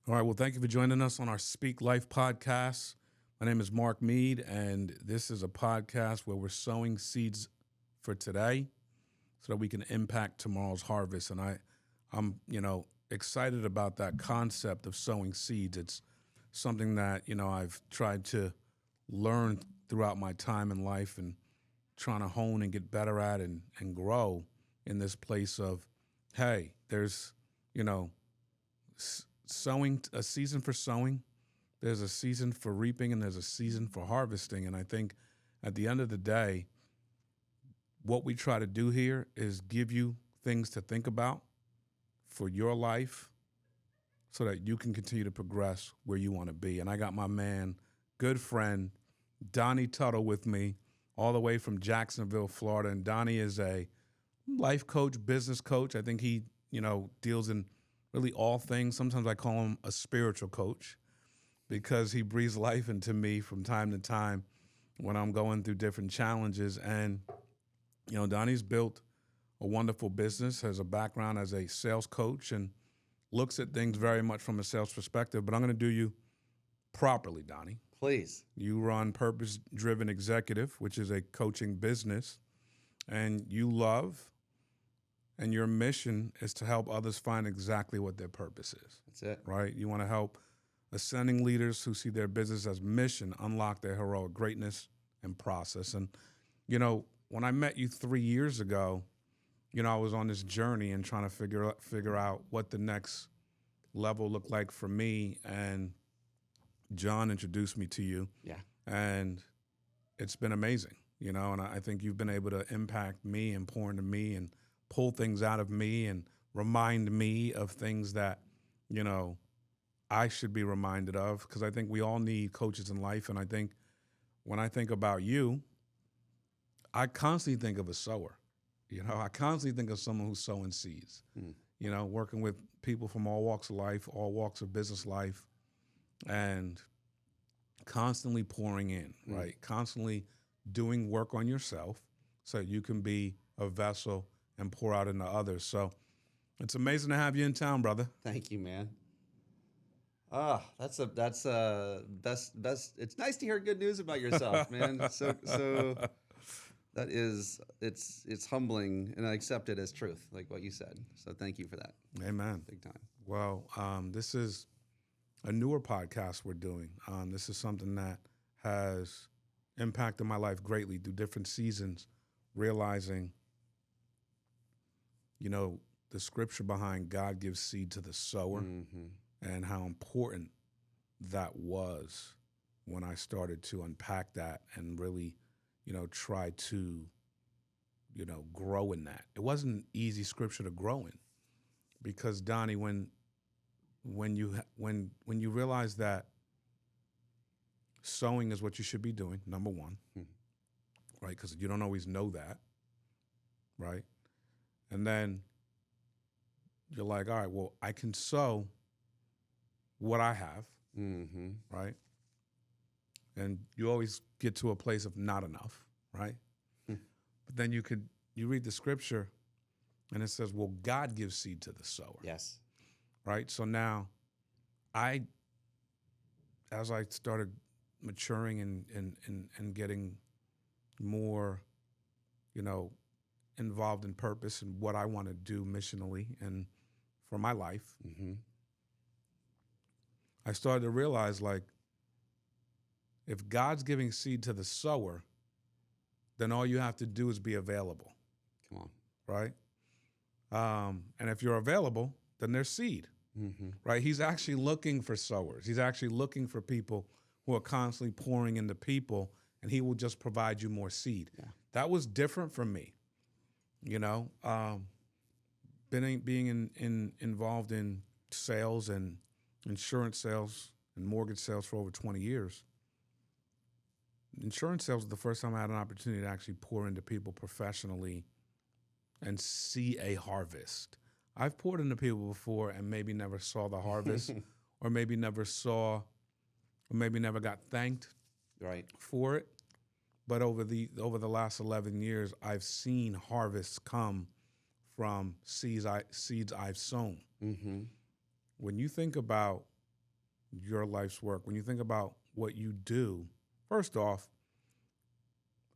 All right. Well, thank you for joining us on our Speak Life podcast. My name is Mark Mead, and this is a podcast where we're sowing seeds for today so that we can impact tomorrow's harvest. And I'm excited about that concept of sowing seeds. It's something that, I've tried to learn throughout my time in life and trying to hone and get better at and grow in this place of, hey, there's, sowing, a season for sowing, there's a season for reaping, and there's a season for harvesting. And I think at the end of the day, what we try to do here is give you things to think about for your life so that you can continue to progress where you want to be. And I got my man, good friend, Donnie Tuttle with me all the way from Jacksonville, Florida. And Donnie is a life coach, business coach. I think he, deals in really all things. Sometimes I call him a spiritual coach because he breathes life into me from time to time when I'm going through different challenges. And, Donnie's built a wonderful business, has a background as a sales coach, and looks at things very much from a sales perspective. But I'm going to do you properly, Donnie. Please. You run Purpose Driven Executive, which is a coaching business, and you love, and your mission is to help others find exactly what their purpose is. That's it. Right? You want to help ascending leaders who see their business as mission unlock their heroic greatness and process. And, when I met you 3 years ago, I was on this journey and trying to figure out what the next level looked like for me. And John introduced me to you. Yeah. And it's been amazing, and I think you've been able to impact me and pour into me and pull things out of me and remind me of things that, I should be reminded of, because I think we all need coaches in life. And I think when I think about you, I constantly think of a sower. I constantly think of someone who's sowing seeds, working with people from all walks of life, all walks of business life, and constantly pouring in, right? Constantly doing work on yourself so you can be a vessel and pour out into others. So it's amazing to have you in town, brother. Thank you, man. That's it's nice to hear good news about yourself, man. So that is, it's humbling, and I accept it as truth, like what you said. So thank you for that. Amen. Big time. Well, this is a newer podcast we're doing. This is something that has impacted my life greatly through different seasons, realizing, the scripture behind God gives seed to the sower, and how important that was when I started to unpack that and really, try to, grow in that. It wasn't an easy scripture to grow in, because Donnie, when you realize that sowing is what you should be doing, number one, right? Because you don't always know that, right? And then you're like, all right, well, I can sow what I have, right? And you always get to a place of not enough, right? But then you read the scripture, and it says, well, God gives seed to the sower. Yes. Right? So now, as I started maturing and getting more, involved in purpose and what I want to do missionally and for my life, I started to realize, like, if God's giving seed to the sower, then all you have to do is be available. Come on. Right? And if you're available, then there's seed. Right? He's actually looking for sowers. He's actually looking for people who are constantly pouring into people, and he will just provide you more seed. Yeah. That was different for me. Being involved in sales and insurance sales and mortgage sales for over 20 years. Insurance sales was the first time I had an opportunity to actually pour into people professionally and see a harvest. I've poured into people before and maybe never saw the harvest or maybe never got thanked for it. But over the last 11 years, I've seen harvests come from seeds I've sown. When you think about your life's work, when you think about what you do, first off,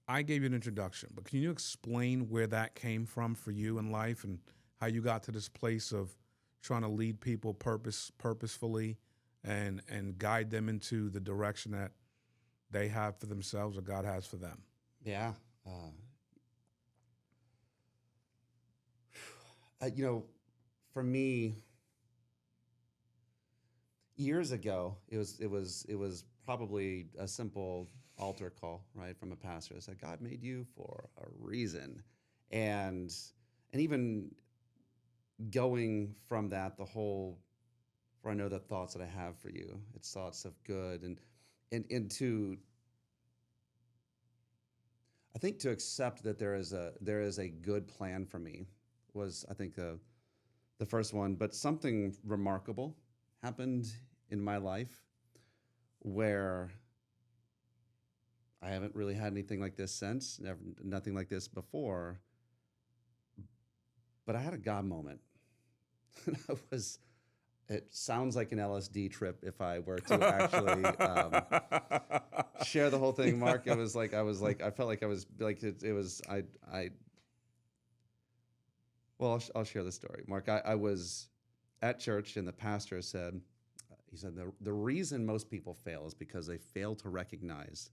I gave you an introduction, but can you explain where that came from for you in life and how you got to this place of trying to lead people purposefully and guide them into the direction that they have for themselves or God has for them? Yeah. You know, for me, years ago, it was probably a simple altar call, right, from a pastor that said, God made you for a reason. And even going from that, for I know the thoughts that I have for you, it's thoughts of good and to I think to accept that there is a good plan for me was, I think, the first one. But something remarkable happened in my life where I haven't really had anything like this since, nothing like this before. But I had a God moment. I was. It sounds like an LSD trip if I were to actually share the whole thing, Mark. I felt like I was like it was I. Well, I'll share the story, Mark. I was at church and the pastor said, he said the reason most people fail is because they fail to recognize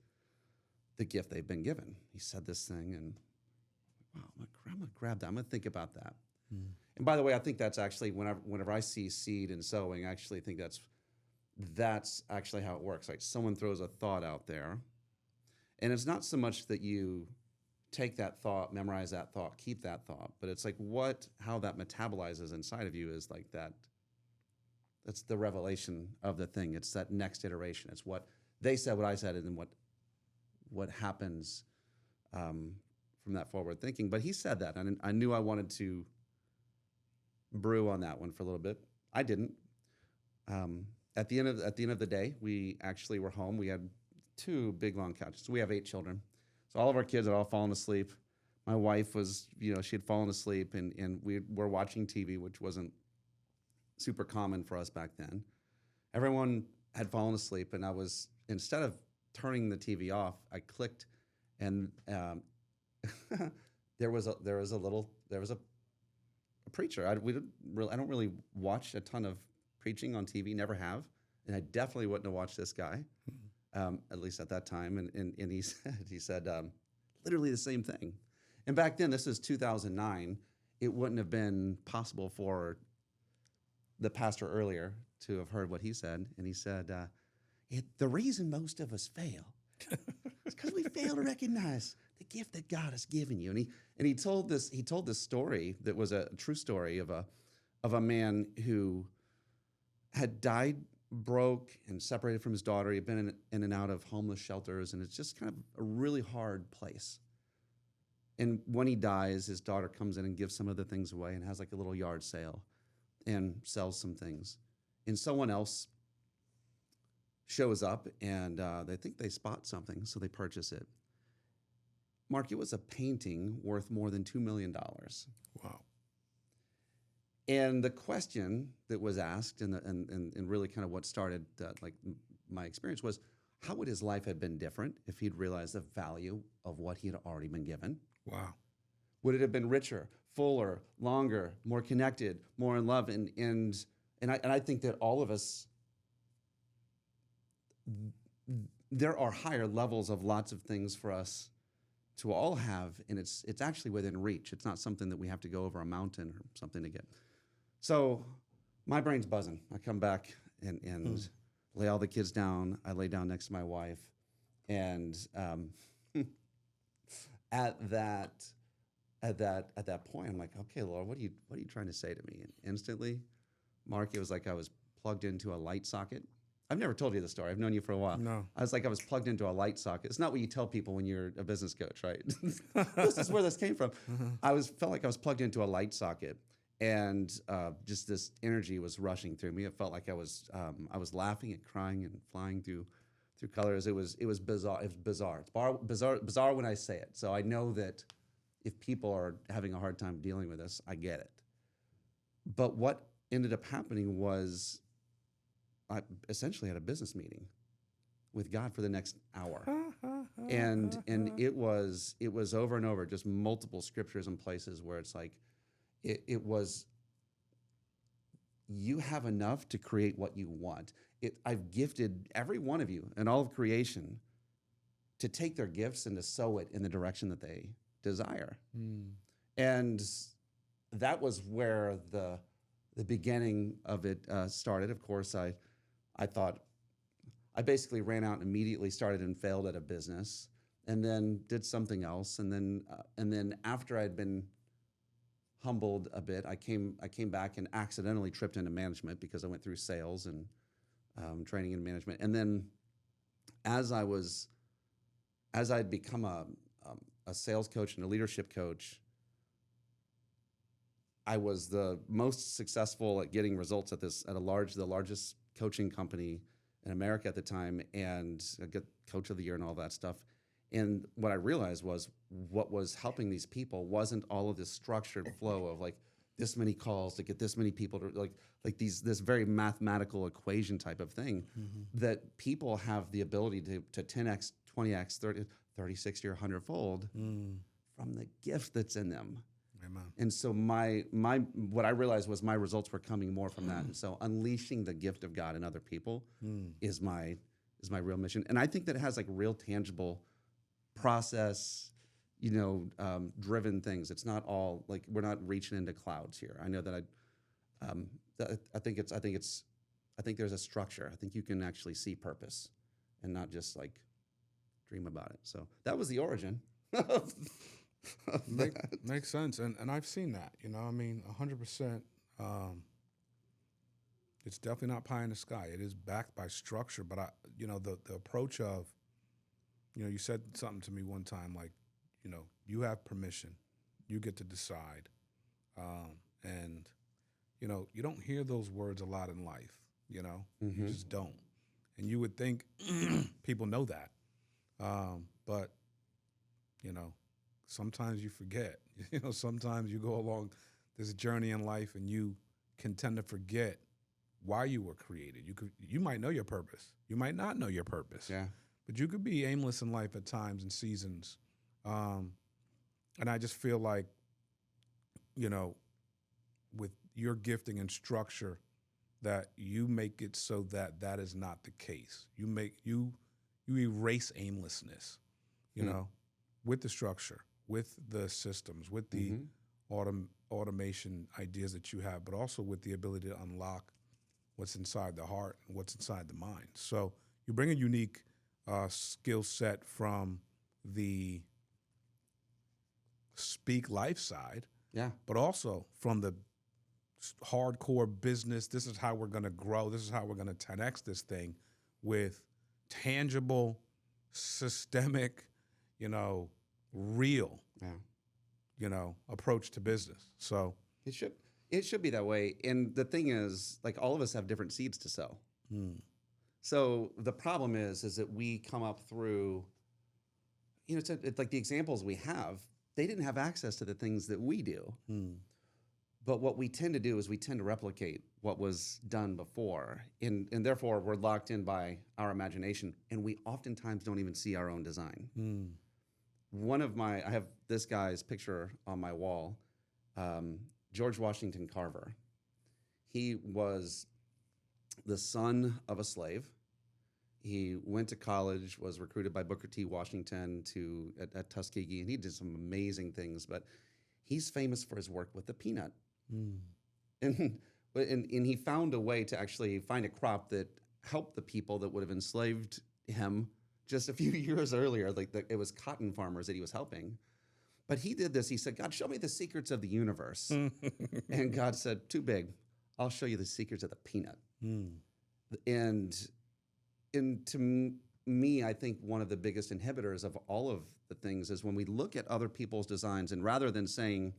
the gift they've been given. He said this thing, and wow, I'm gonna grab that. I'm gonna think about that. Mm. And by the way, I think that's actually whenever I see seed and sowing, I actually think that's actually how it works. Like someone throws a thought out there, and it's not so much that you take that thought, memorize that thought, keep that thought, but it's like how that metabolizes inside of you is like that. That's the revelation of the thing. It's that next iteration. It's what they said, what I said, and then what happens from that forward thinking. But he said that, and I knew I wanted to brew on that one for a little bit. I didn't. At the end of the day, we actually were home. We had 2 big long couches. So we have 8 children. So all of our kids had all fallen asleep. My wife was, she had fallen asleep, and we were watching TV, which wasn't super common for us back then. Everyone had fallen asleep, and instead of turning the TV off, I clicked, and there was a preacher. I don't really watch a ton of preaching on TV, never have, and I definitely wouldn't have watched this guy, at least at that time. And he said literally the same thing. And back then, this is 2009. It wouldn't have been possible for the pastor earlier to have heard what he said. And he said, the reason most of us fail is because we fail to recognize the gift that God has given you. And he told this story that was a true story of a man who had died broke and separated from his daughter. He'd been in and out of homeless shelters, and it's just kind of a really hard place. And when he dies, his daughter comes in and gives some of the things away and has like a little yard sale and sells some things. And someone else shows up, and they think they spot something, so they purchase it. Mark, it was a painting worth more than $2 million. Wow. And the question that was asked, and really kind of what started my experience was, how would his life have been different if he'd realized the value of what he had already been given? Wow. Would it have been richer, fuller, longer, more connected, more in love? And I think that all of us, there are higher levels of lots of things for us to all have, and it's actually within reach. It's not something that we have to go over a mountain or something to get. So my brain's buzzing. I come back and lay all the kids down. I lay down next to my wife, and at that point, I'm like, okay, Lord, what are you trying to say to me? And instantly, Mark, it was like I was plugged into a light socket. I've never told you the story. I've known you for a while. No. I was plugged into a light socket. It's not what you tell people when you're a business coach, right? This is where this came from. Felt like I was plugged into a light socket, and just this energy was rushing through me. It felt like I was laughing and crying and flying through colors. It was bizarre. It was bizarre. It's bizarre when I say it. So I know that if people are having a hard time dealing with this, I get it. But what ended up happening was I essentially had a business meeting with God for the next hour. And it was over and over, just multiple scriptures and places where it's like it was, you have enough to create what you want. I've gifted every one of you and all of creation to take their gifts and to sow it in the direction that they desire. And that was where the beginning of it started. Of course, I thought, I basically ran out and immediately started and failed at a business, and then did something else, and then after I'd been humbled a bit, I came back and accidentally tripped into management because I went through sales and training in management, and then as I'd become a sales coach and a leadership coach, I was the most successful at getting results at the largest coaching company in America at the time, and I got coach of the year and all that stuff. And what I realized was what was helping these people wasn't all of this structured flow of like this many calls to get this many people to like this very mathematical equation type of thing, that people have the ability to 10x, 20x, 30, 60, or 100-fold from the gift that's in them. Amen. And so what I realized was my results were coming more from that. And so unleashing the gift of God in other people is my real mission. And I think that it has like real tangible process, driven things. It's not all like, we're not reaching into clouds here. I know that I think there's a structure. I think you can actually see purpose and not just like dream about it. So that was the origin. Makes sense, and I've seen that. 100%. It's definitely not pie in the sky. It is backed by structure, but the approach of, you said something to me one time, like, you have permission, you get to decide, and you don't hear those words a lot in life. You just don't, and you would think people know that, but sometimes you forget. Sometimes you go along this journey in life and you can tend to forget why you were created. You might know your purpose. You might not know your purpose. Yeah. But you could be aimless in life at times and seasons. And I just feel like, with your gifting and structure, that you make it so that that is not the case. You erase aimlessness, with the structure, with the systems, with the automation ideas that you have, but also with the ability to unlock what's inside the heart and what's inside the mind. So you bring a unique skill set from the speak life side, but also from the hardcore business. This is how we're going to grow. This is how we're going to 10x this thing with tangible, systemic, real, approach to business. So it should be that way. And the thing is, like, all of us have different seeds to sow. So the problem is that we come up through, it's like the examples we have, they didn't have access to the things that we do. But what we tend to do is we tend to replicate what was done before. And therefore, we're locked in by our imagination. And we oftentimes don't even see our own design. I have this guy's picture on my wall, George Washington Carver. He was the son of a slave. He went to college, was recruited by Booker T. Washington at Tuskegee, and he did some amazing things. But he's famous for his work with the peanut. And he found a way to actually find a crop that helped the people that would have enslaved him just a few years earlier. It was cotton farmers that he was helping. But he did this. He said, God, show me the secrets of the universe. And God said, too big. I'll show you the secrets of the peanut. And to me, I think one of the biggest inhibitors of all of the things is when we look at other people's designs, and rather than saying,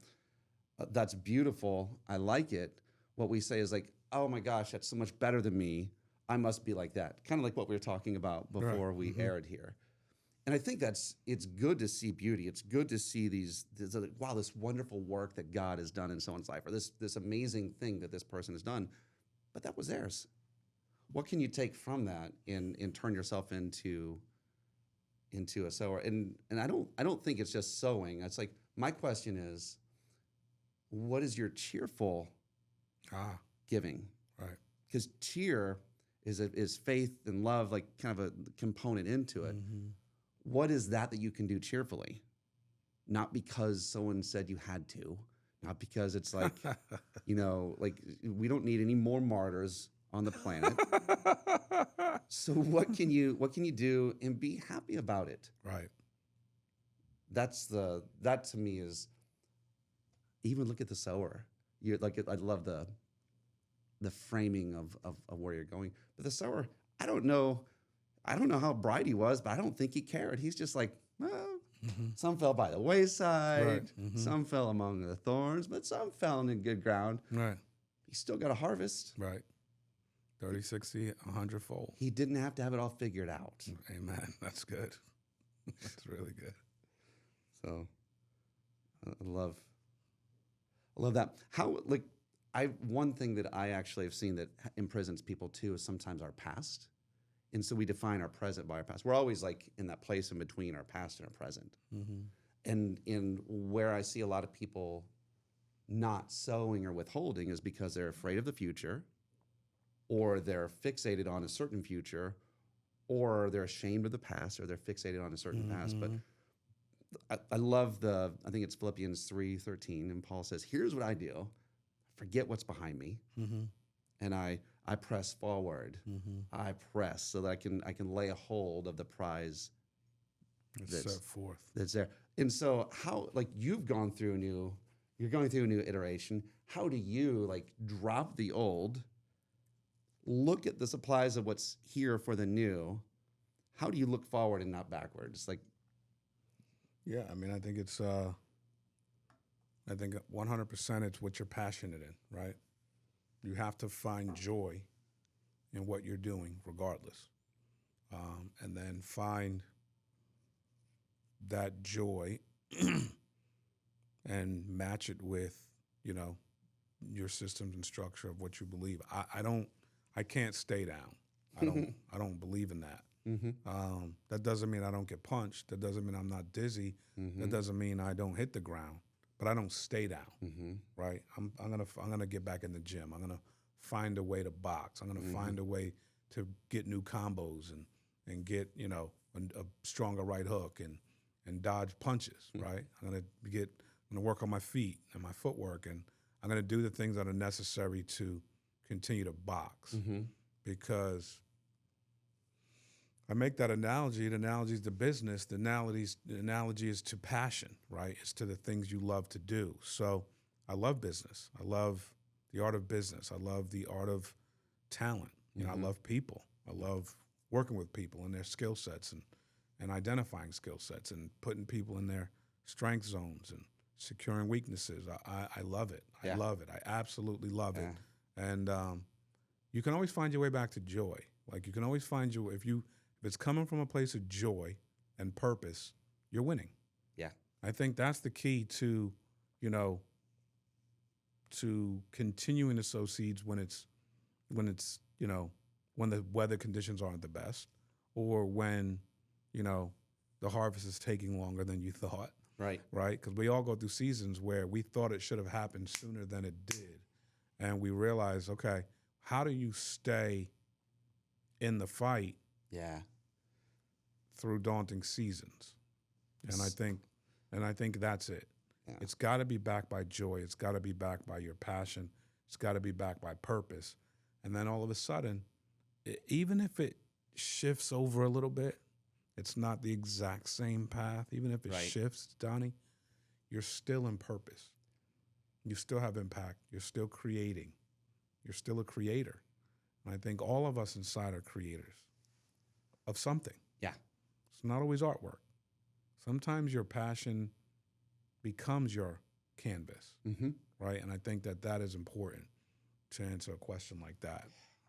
that's beautiful, I like it, what we say is like, oh my gosh, that's so much better than me, I must be like that. Kind of like what we were talking about before we aired here. And I think it's good to see beauty. It's good to see this wonderful work that God has done in someone's life, or this amazing thing that this person has done. But that was theirs. what can you take from that and turn yourself into a sower? And I don't think it's just sowing. It's like my question is, what is your cheerful Ah, giving? right. Because cheer is faith and love, like kind of a component into it. Mm-hmm. What is that you can do cheerfully? Not because someone said you had to, not because it's like, like we don't need any more martyrs on the planet. So what can you do and be happy about it? Right. That to me is, even look at the sower. You like I love the framing of where you're going. But the sower, I don't know how bright he was, but I don't think he cared. He's just like, well, some fell by the wayside, Right. Mm-hmm. some fell among the thorns, but some fell in good ground. Right. He still got a harvest. Right. 30, 60, 100-fold. He didn't have to have it all figured out. Amen. That's good. That's really good. So I love that. How, like, one thing that I actually have seen that imprisons people too is sometimes our past. And so we define our present by our past. We're always like in that place in between our past and our present. Mm-hmm. And in where I see a lot of people not sowing or withholding is because they're afraid of the future, or they're fixated on a certain future, or they're ashamed of the past, or they're fixated on a certain past. But I love I think it's Philippians 3:13, and Paul says, here's what I do. Forget what's behind me. Mm-hmm. And I press forward. Mm-hmm. I press so that I can lay a hold of the prize It's that's set forth. that's there. And so how, like, you're going through a new iteration. How do you, like, drop the old, look at the supplies of what's here for the new? How do you look forward and not backwards? Like, Yeah, I mean, I think it's, I think 100% it's what you're passionate in, right? You have to find joy in what you're doing, regardless, and then find that joy and match it with, your systems and structure of what you believe. I can't stay down. I don't believe in that. That doesn't mean I don't get punched. That doesn't mean I'm not dizzy. That doesn't mean I don't hit the ground. But I don't stay down, right? I'm gonna get back in the gym. I'm gonna find a way to box. I'm gonna find a way to get new combos and get a stronger right hook and dodge punches, right? I'm gonna work on my feet and my footwork, and I'm gonna do the things that are necessary to continue to box because I make that analogy. The analogy is to business. The analogy is to passion, right? It's to the things you love to do. So I love business. I love the art of business. I love the art of talent. I love people. I love working with people and their skill sets and identifying skill sets and putting people in their strength zones and securing weaknesses. I love it. I love it. I absolutely love it. And you can always find your way back to joy. Like, you can always find if it's coming from a place of joy and purpose, you're winning. Yeah. I think that's the key to, to continuing to sow seeds when the weather conditions aren't the best, or when, the harvest is taking longer than you thought. Right. Right? Because we all go through seasons where we thought it should have happened sooner than it did. And we realize, okay, how do you stay in the fight Yeah. through daunting seasons? And I think that's it. Yeah. It's got to be backed by joy. It's got to be backed by your passion. It's got to be backed by purpose. And then all of a sudden, even if it shifts over a little bit, it's not the exact same path. Even if it shifts, Donnie, you're still in purpose. You still have impact. You're still creating. You're still a creator. And I think all of us inside are creators of something. Yeah. It's not always artwork. Sometimes your passion becomes your canvas, right? And I think that is important to answer a question like that.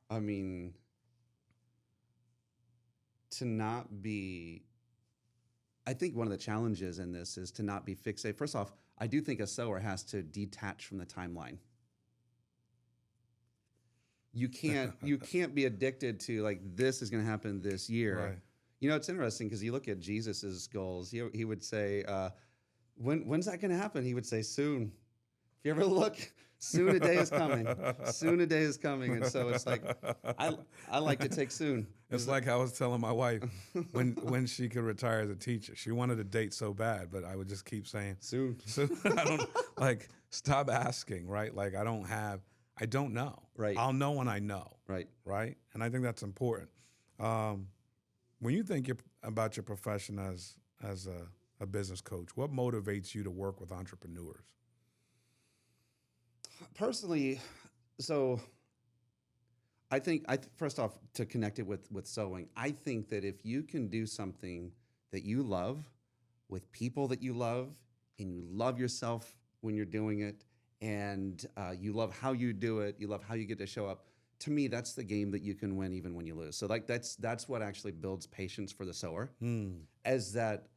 I mean, to not be, I think one of the challenges in this is to not be fixated. First off, I do think a sower has to detach from the timeline. you can't be addicted to like this is going to happen this year. Right. You know, it's interesting because you look at Jesus's goals. He would say, when's that going to happen? He would say, soon. If you ever look, soon a day is coming. Soon a day is coming. And so it's like, I like to take soon. It's like I was telling my wife when she could retire as a teacher. She wanted a date so bad, but I would just keep saying Soon. So I don't like stop asking, right? Like I don't know. Right. I'll know when I know. Right. Right. And I think that's important. When you think about your profession as a business coach, what motivates you to work with entrepreneurs? Personally, so I think first off, to connect it with sewing, I think that if you can do something that you love with people that you love, and you love yourself when you're doing it, and you love how you do it, you love how you get to show up. To me, that's the game that you can win even when you lose. So like that's what actually builds patience for the sewer, as that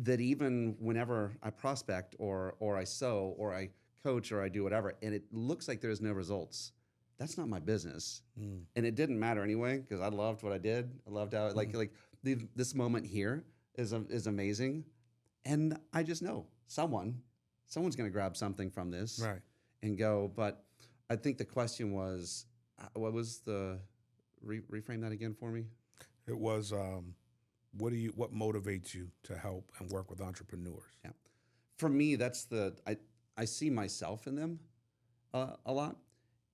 even whenever I prospect or I sew or I coach or I do whatever, and it looks like there's no results, that's not my business. And it didn't matter anyway because I loved what I did. I loved how this moment here is amazing, and I just know someone's going to grab something from this Right. and go. But I think the question was, what was the reframe that again for me? It was what motivates you to help and work with entrepreneurs? Yeah, for me, that's I see myself in them a lot,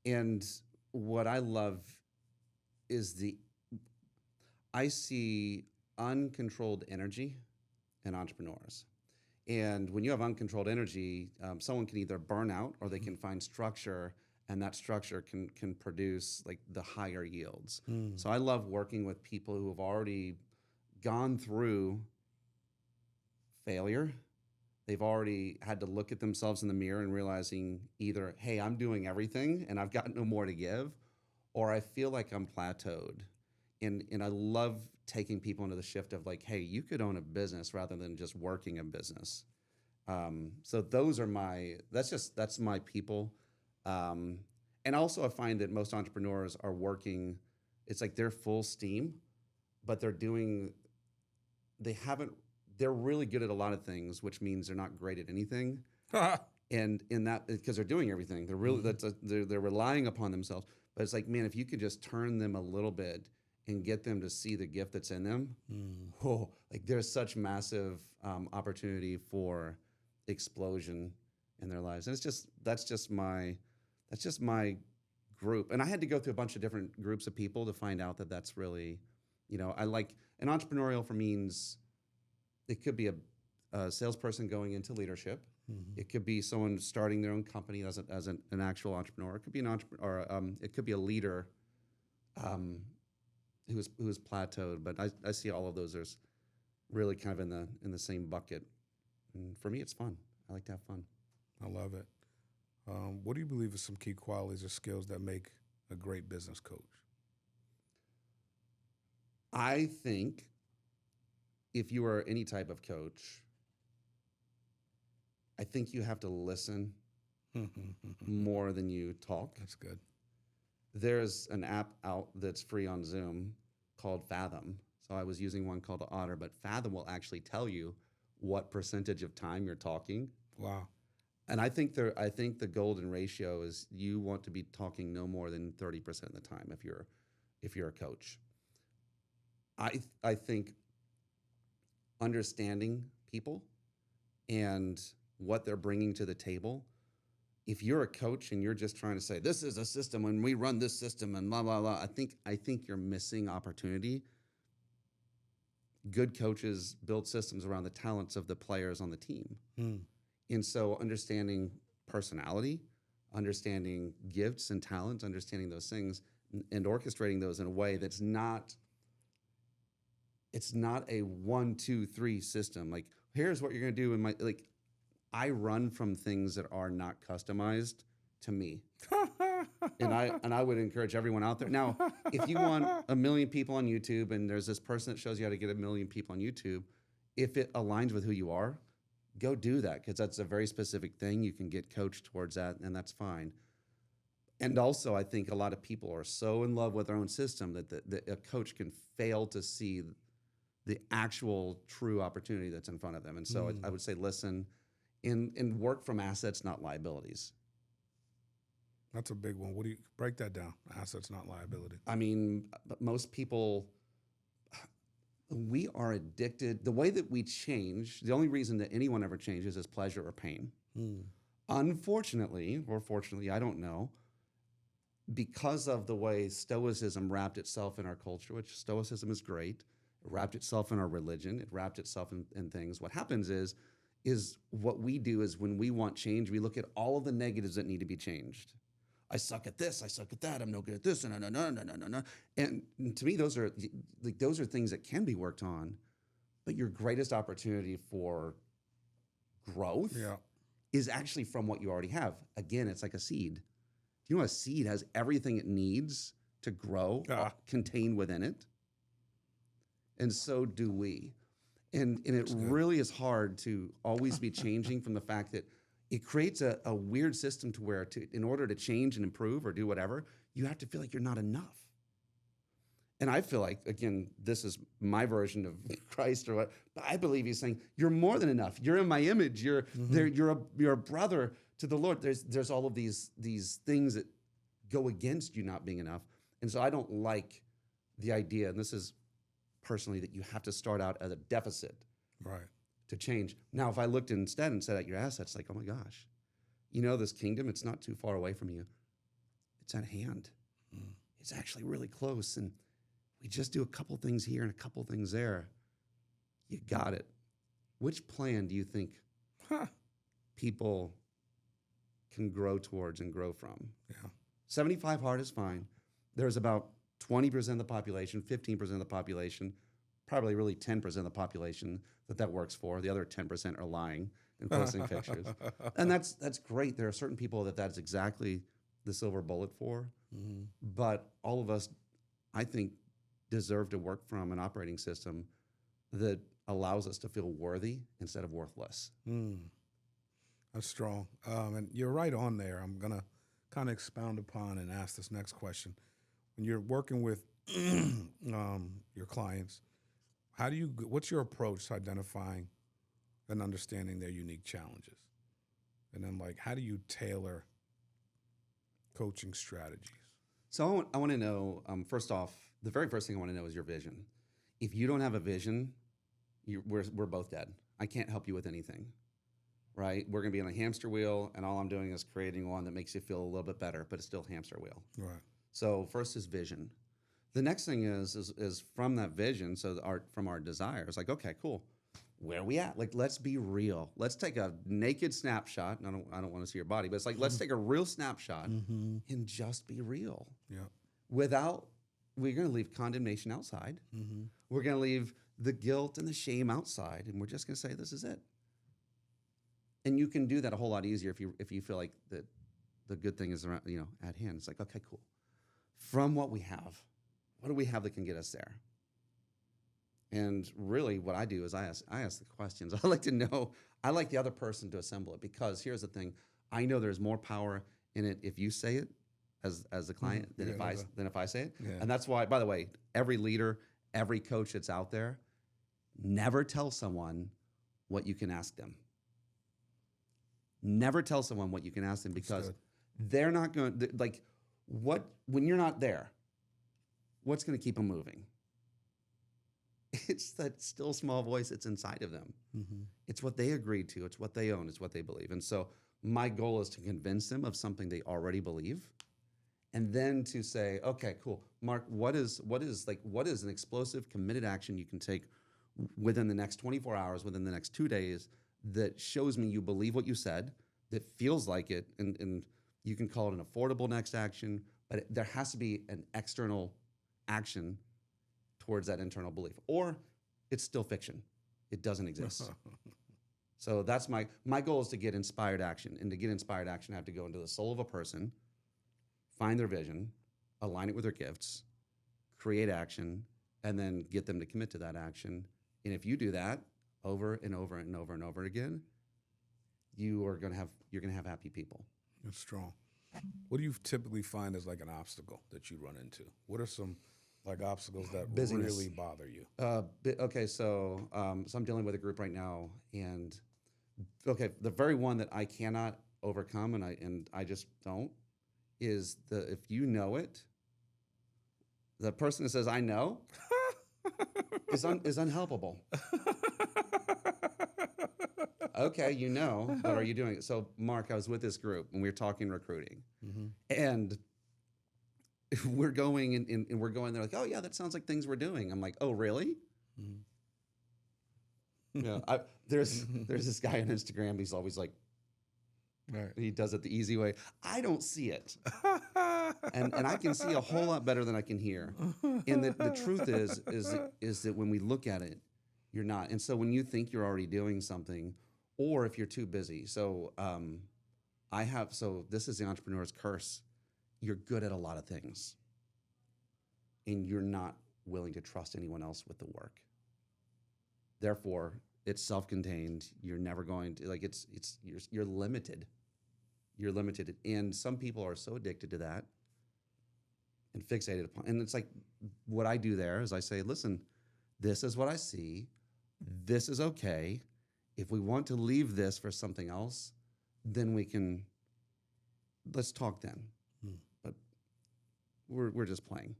and what I love is I see uncontrolled energy in entrepreneurs. And when you have uncontrolled energy, someone can either burn out or they can find structure, and that structure can produce like the higher yields. So I love working with people who have already gone through failure. They've already had to look at themselves in the mirror and realizing either, hey, I'm doing everything and I've got no more to give, or I feel like I'm plateaued. And I love taking people into the shift of like, hey, you could own a business rather than just working a business. So that's my people. And also I find that most entrepreneurs are working, it's like they're full steam, but they're really good at a lot of things, which means they're not great at anything. And in that, because they're doing everything, they're really, they're relying upon themselves. But it's like, man, if you could just turn them a little bit and get them to see the gift that's in them, like there's such massive opportunity for explosion in their lives. And that's just my group. And I had to go through a bunch of different groups of people to find out that that's really, I like an entrepreneurial for means it could be a salesperson going into leadership. It could be someone starting their own company as an actual entrepreneur. It could be an entrepreneur, or it could be a leader who is plateaued. But I see all of those as really kind of in the same bucket. And for me, it's fun. I like to have fun. I love it. What do you believe are some key qualities or skills that make a great business coach? I think if you are any type of coach, I think you have to listen more than you talk. That's good. There's an app out that's free on Zoom called Fathom. So I was using one called Otter, but Fathom will actually tell you what percentage of time you're talking. Wow. And I think the golden ratio is you want to be talking no more than 30% of the time if you're a coach. I think understanding people and what they're bringing to the table. If you're a coach and you're just trying to say this is a system and we run this system and blah blah blah, I think you're missing opportunity. Good coaches build systems around the talents of the players on the team. And so understanding personality, understanding gifts and talents, understanding those things and orchestrating those in a way that's not a 1, 2, 3 system. Like, here's what you're going to do I run from things that are not customized to me. and I would encourage everyone out there. Now, if you want 1 million people on YouTube and there's this person that shows you how to get 1 million people on YouTube, if it aligns with who you are, go do that because that's a very specific thing. You can get coached towards that, and that's fine. And also, I think a lot of people are so in love with their own system that a coach can fail to see the actual true opportunity that's in front of them. And so I would say, listen, and work from assets, not liabilities. That's a big one. What do you break that down? Assets, not liability. I mean, but most people, we are addicted. The way that we change, the only reason that anyone ever changes is pleasure or pain. Unfortunately, or fortunately, I don't know, because of the way Stoicism wrapped itself in our culture, which Stoicism is great, it wrapped itself in our religion, it wrapped itself in things. What happens is what we do is when we want change, we look at all of the negatives that need to be changed. I suck at this, I suck at that, I'm no good at this, no. And to me, those are things that can be worked on, but your greatest opportunity for growth is actually from what you already have. Again, it's like a seed. Do you know a seed has everything it needs to grow contained within it? And so do we. And it really is hard to always be changing from the fact that it creates a weird system to where in order to change and improve or do whatever, you have to feel like you're not enough. And I feel like, again, this is my version of Christ or what, but I believe he's saying, you're more than enough. You're in my image. You're a brother to the Lord. There's all of these things that go against you not being enough. And so I don't like the idea, and this is personally, that you have to start out at a deficit to change. Now, if I looked instead and said at your assets, like, oh my gosh, this kingdom, it's not too far away from you. It's at hand. It's actually really close. And we just do a couple things here and a couple things there. You got it. Which plan do you think people can grow towards and grow from? 75 hard is fine. There's about 20% of the population, 15% of the population, probably really 10% of the population that works for. The other 10% are lying and posting pictures. And that's great. There are certain people that's exactly the silver bullet for. But all of us, I think, deserve to work from an operating system that allows us to feel worthy instead of worthless. That's strong. And you're right on there. I'm going to kind of expound upon and ask this next question. When you're working with your clients, what's your approach to identifying and understanding their unique challenges? And then, how do you tailor coaching strategies? So I want to know, first off, the very first thing I want to know is your vision. If you don't have a vision, we're both dead. I can't help you with anything, right? We're going to be on a hamster wheel, and all I'm doing is creating one that makes you feel a little bit better, but it's still hamster wheel. Right. So first is vision. The next thing is from that vision, from our desires, like, okay, cool. Where are we at? Like, let's be real. Let's take a naked snapshot. And I don't want to see your body, but it's like, let's take a real snapshot and just be real. We're going to leave condemnation outside. We're going to leave the guilt and the shame outside, and we're just going to say, this is it. And you can do that a whole lot easier if you feel like the good thing is around, at hand. It's like, okay, cool. From what we have, what do we have that can get us there? And really what I do is I ask the questions. I like to know, I like the other person to assemble it, because here's the thing. I know there's more power in it if you say it as the client than if I say it. And that's why, by the way, every leader, every coach that's out there, never tell someone what you can ask them. Never tell someone what you can ask them, because they're not going to, when you're not there, what's going to keep them moving? It's that still small voice that's inside of them. It's what they agreed to. It's what they own. It's what they believe. And so my goal is to convince them of something they already believe, and then to say, okay, cool, Mark, what is an explosive, committed action you can take within the next 24 hours, within the next 2 days, that shows me you believe what you said, that feels like it, and you can call it an affordable next action, but there has to be an external action towards that internal belief, or it's still fiction. It doesn't exist. So that's my goal is to get inspired action. And to get inspired action, I have to go into the soul of a person, find their vision, align it with their gifts, create action, and then get them to commit to that action. And if you do that over and over and over and over again, you're going to have happy people. That's strong. What do you typically find as like an obstacle that you run into? What are some like obstacles that Busyness. really bother you? Okay, so I'm dealing with a group right now, and okay, the very one that I cannot overcome, and I just don't, is if you know it, the person that says I know is unhelpable. Okay, you know, but are you doing it? So, Mark, I was with this group and we were talking recruiting, and we're going and we're going. They're like, "Oh yeah, that sounds like things we're doing." I'm like, "Oh really?" Yeah. There's this guy on Instagram. He's always like, Right. he does it the easy way. I don't see it, and I can see a whole lot better than I can hear. And the truth is that when we look at it, you're not. And so when you think you're already doing something, or if you're too busy, so this is the entrepreneur's curse. You're good at a lot of things, and you're not willing to trust anyone else with the work. Therefore, it's self-contained. You're never going to you're limited. You're limited, and some people are so addicted to that and fixated upon. And it's like what I do there is I say, listen, this is what I see. This is okay. If we want to leave this for something else, then let's talk then. But we're just playing.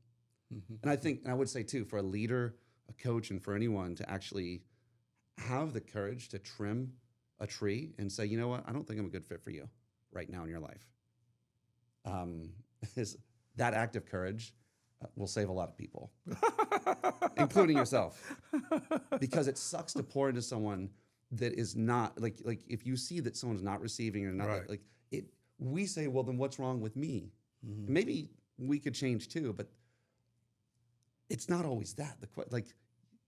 And I would say too, for a leader, a coach, and for anyone to actually have the courage to trim a tree and say, you know what, I don't think I'm a good fit for you right now in your life. That act of courage will save a lot of people, including yourself, because it sucks to pour into someone that is not like if you see that someone's not receiving or not Right. like it. We say, well, then what's wrong with me? Maybe we could change too, but it's not always that.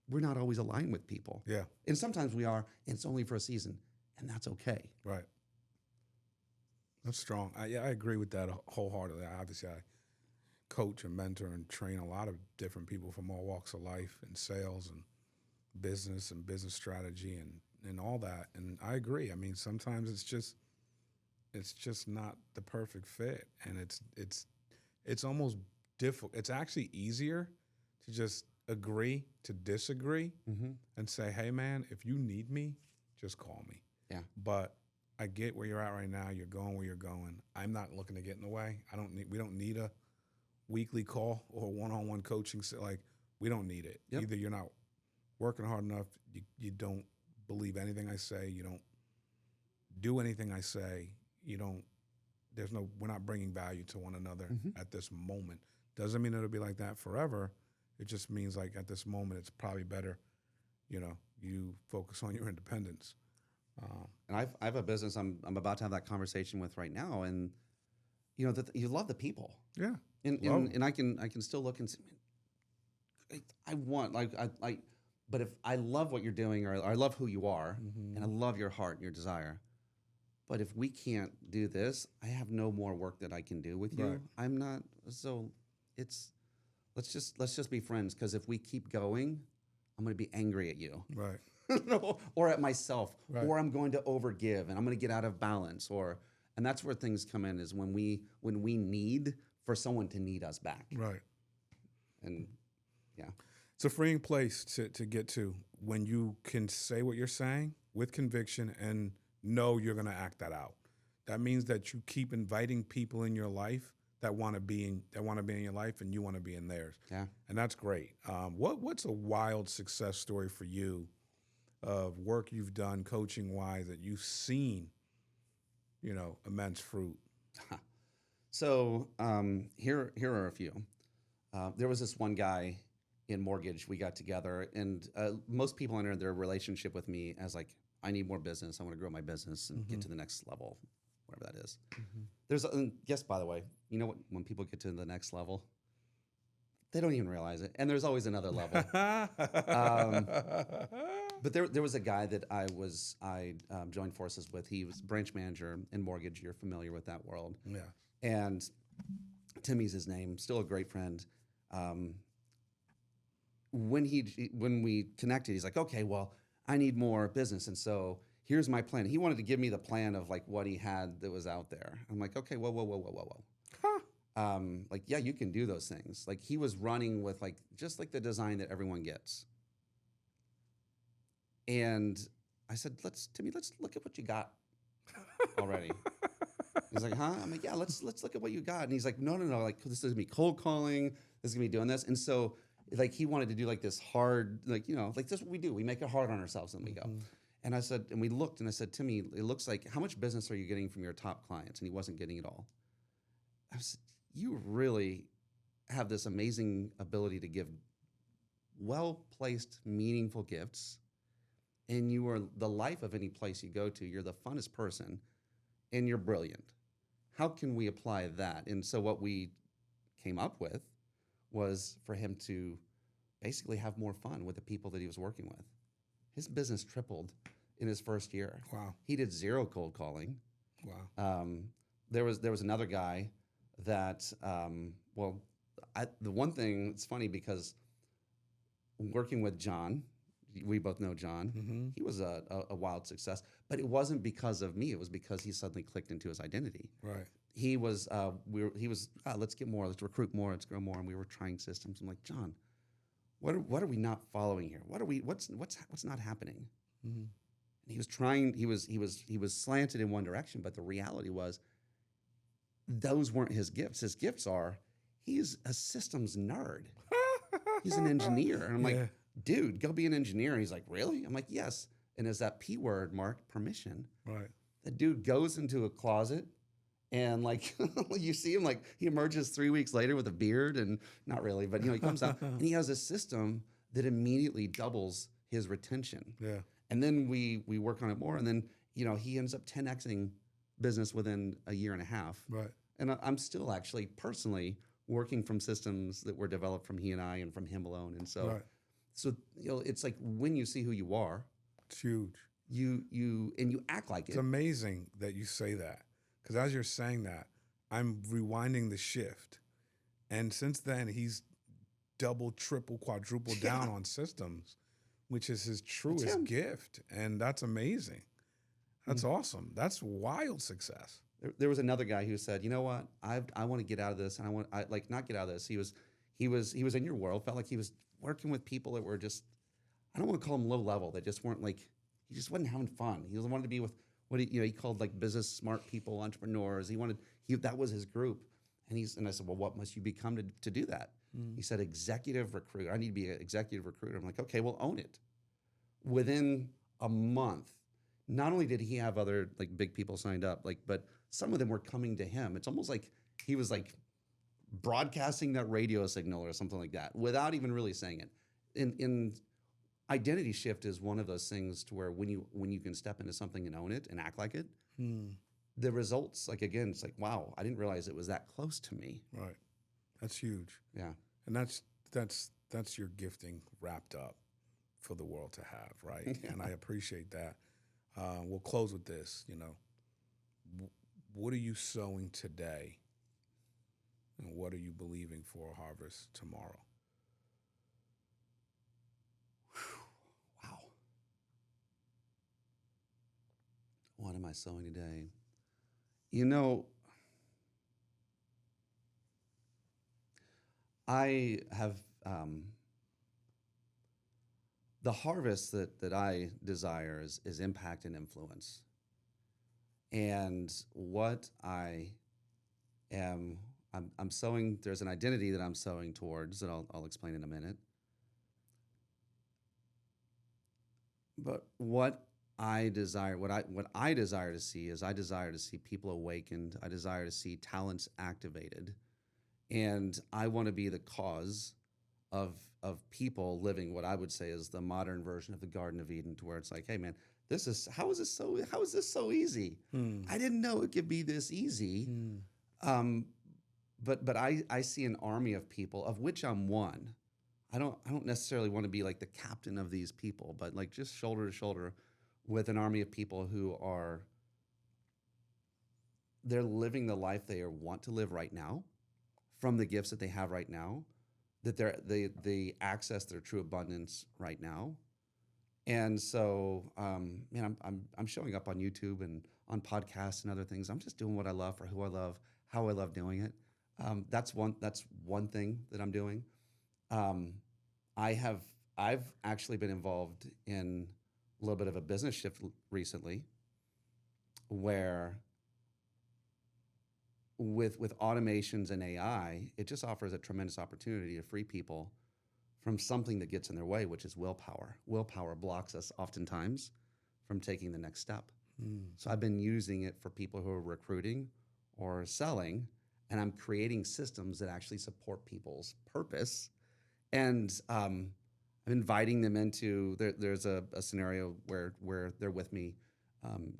We're not always aligned with people. Yeah. And sometimes we are, and it's only for a season, and that's okay. Right. That's strong. I agree with that wholeheartedly. Obviously, I coach and mentor and train a lot of different people from all walks of life and sales and business strategy and all that. And I agree. I mean, sometimes it's just not the perfect fit, and it's almost difficult. It's actually easier to just agree to disagree and say, hey man, if you need me, just call me. Yeah. But I get where you're at right now. You're going where you're going. I'm not looking to get in the way. We don't need a weekly call or one-on-one coaching. Like, we don't need it. Yep. Either you're not working hard enough, you don't believe anything I say, you don't do anything I say, we're not bringing value to one another at this moment. Doesn't mean it'll be like that forever. It just means like at this moment, it's probably better, you focus on your independence. And I have a business I'm about to have that conversation with right now, and you love the people. Yeah. And I can still look and say, man, I want but if I love what you're doing, or I love who you are, and I love your heart and your desire, but if we can't do this, I have no more work that I can do with you. Right. I'm not. So let's just be friends, because if we keep going, I'm going to be angry at you. Right. Or at myself, Right. or I'm going to overgive and I'm going to get out of balance, and that's where things come in, is when we need for someone to need us back. Right. And yeah. It's a freeing place to get to when you can say what you're saying with conviction and know you're going to act that out. That means that you keep inviting people in your life that want to be in your life, and you want to be in theirs. Yeah. And that's great. What's a wild success story for you of work you've done coaching wise that you've seen, immense fruit? So here are a few. There was this one guy in mortgage. We got together, and most people enter their relationship with me as like, I need more business. I want to grow my business and get to the next level, whatever that is. Yes, by the way, you know what? When people get to the next level, they don't even realize it, and there's always another level. But there was a guy that I joined forces with. He was branch manager in mortgage. You're familiar with that world. Yeah. And Timmy's his name, still a great friend. When we connected, he's like, okay, well, I need more business. And so here's my plan. He wanted to give me the plan of like what he had that was out there. I'm like, okay, whoa. Huh. Like, yeah, you can do those things. Like he was running with like just like the design that everyone gets. And I said, Timmy, let's look at what you got already. He's like, huh? I'm like, yeah, let's look at what you got. And he's like, no. Like this is gonna be cold calling. This is gonna be doing this. And so like he wanted to do like this hard, like, you know, like this is what we do. We make it hard on ourselves and we go. And I said, and we looked and I said, Timmy, it looks like how much business are you getting from your top clients? And he wasn't getting it all. I said, you really have this amazing ability to give well-placed, meaningful gifts. And you are the life of any place you go to. You're the funnest person and you're brilliant. How can we apply that? And so what we came up with was for him to basically have more fun with the people that he was working with. His business tripled in his first year. Wow. He did 0 cold calling. Wow. There was another guy that, the one thing, it's funny because working with John, we both know John, Mm-hmm. he was a wild success, but it wasn't because of me. It was because he suddenly clicked into his identity. Right. He was, let's get more, let's recruit more, let's grow more. And we were trying systems. I'm like, John, what are we not following here? What's not happening? Mm-hmm. And he was trying, he was slanted in one direction, but the reality was those weren't his gifts. His gifts are, he's a systems nerd. He's an engineer. And I'm like, dude, go be an engineer. And he's like, really? I'm like, yes. And as that P word marked permission, Right. the dude goes into a closet and like you see him, like he emerges 3 weeks later with a beard and not really, but you know, he comes out and he has a system that immediately doubles his retention. Yeah. And then we work on it more. And then, you know, he ends up 10Xing business within a year and a half. Right. And I'm still actually personally working from systems that were developed from he and I and from him alone. And so, Right. so you know, it's like when you see who you are, It's huge. you act like It's it. amazing that you say that, because as you're saying that, I'm rewinding the shift, and since then he's double, triple, quadruple down on systems, which is his truest him. gift, and that's amazing. That's awesome. That's wild success. There was another guy who said, you know what, I want to get out of this, and I like not get out of this. He was in your world, felt like he was working with people that were just, I don't want to call them low level. They just weren't like, he just wasn't having fun. He wanted to be with what he called like business smart people, entrepreneurs. That was his group. And I said, well, what must you become to do that? He said, executive recruiter. I need to be an executive recruiter. I'm like, okay, well, own it. Within a month, not only did he have other like big people signed up, like, but some of them were coming to him. It's almost like he was like broadcasting that radio signal or something like that without even really saying it. In identity shift is one of those things to where when you can step into something and own it and act like it, the results, like again, it's like, wow, I didn't realize it was that close to me. Right. That's huge. Yeah. And that's your gifting wrapped up for the world to have, right? And I appreciate that. We'll close with this. You know, what are you sowing today, and what are you believing for a harvest tomorrow? Wow. What am I sowing today? You know, I have the harvest that I desire is impact and influence. And what I'm sowing, there's an identity that I'm sowing towards that I'll explain in a minute. But what I desire to see is I desire to see people awakened. I desire to see talents activated. And I want to be the cause of people living what I would say is the modern version of the Garden of Eden, to where it's like, hey man, how is this so easy? I didn't know it could be this easy. But I see an army of people, of which I'm one. I don't necessarily want to be like the captain of these people, but like just shoulder to shoulder with an army of people who they're living the life they want to live right now, from the gifts that they have right now, that they access their true abundance right now, And so, man, I'm showing up on YouTube and on podcasts and other things. I'm just doing what I love for who I love, how I love doing it. That's one thing that I'm doing. Um, I've actually been involved in a little bit of a business shift recently, where with automations and AI, it just offers a tremendous opportunity to free people from something that gets in their way, which is willpower. Willpower blocks us oftentimes from taking the next step. So I've been using it for people who are recruiting or selling, and I'm creating systems that actually support people's purpose. And I'm inviting them into there's a scenario where they're with me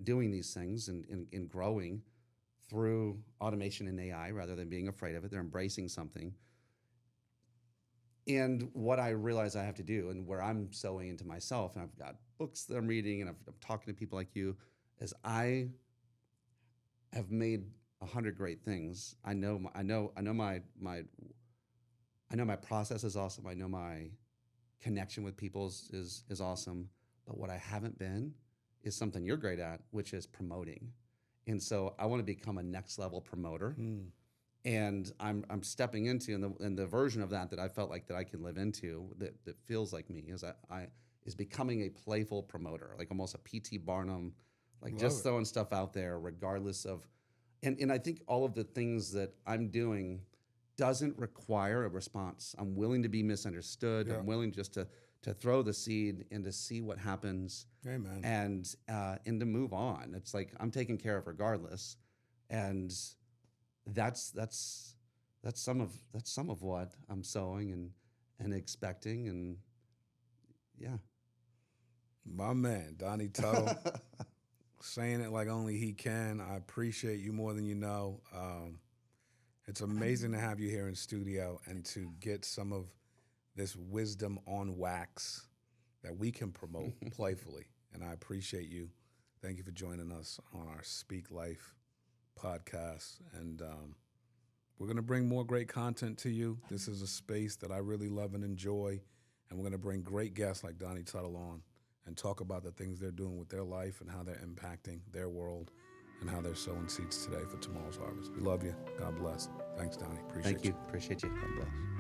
doing these things and growing through automation and AI rather than being afraid of it. They're embracing something. And what I realize I have to do, and where I'm sowing into myself, and I've got books that I'm reading, and I'm talking to people like you, is I have made 100 great things. I know my process is awesome. I know my connection with people is awesome. But what I haven't been is something you're great at, which is promoting. And so I want to become a next level promoter. And I'm stepping into and the version of that I felt like that I can live into that feels like me is becoming a playful promoter, like almost a P.T. Barnum, like Love just it. throwing stuff out there regardless of, and I think all of the things that I'm doing doesn't require a response. I'm willing to be misunderstood. Yeah. I'm willing just to throw the seed and to see what happens Amen. and to move on. It's like I'm taken care of regardless, and that's some of what I'm sowing and expecting, and yeah. My man, Donnie Tuttle, saying it like only he can. I appreciate you more than you know. It's amazing to have you here in studio and to get some of this wisdom on wax that we can promote playfully. And I appreciate you. Thank you for joining us on our Speak Life podcast. And we're going to bring more great content to you. This is a space that I really love and enjoy. And we're going to bring great guests like Donnie Tuttle on and talk about the things they're doing with their life and how they're impacting their world and how they're sowing seeds today for tomorrow's harvest. We love you. God bless. Thanks, Donnie. Appreciate Thank you. Appreciate you. God bless.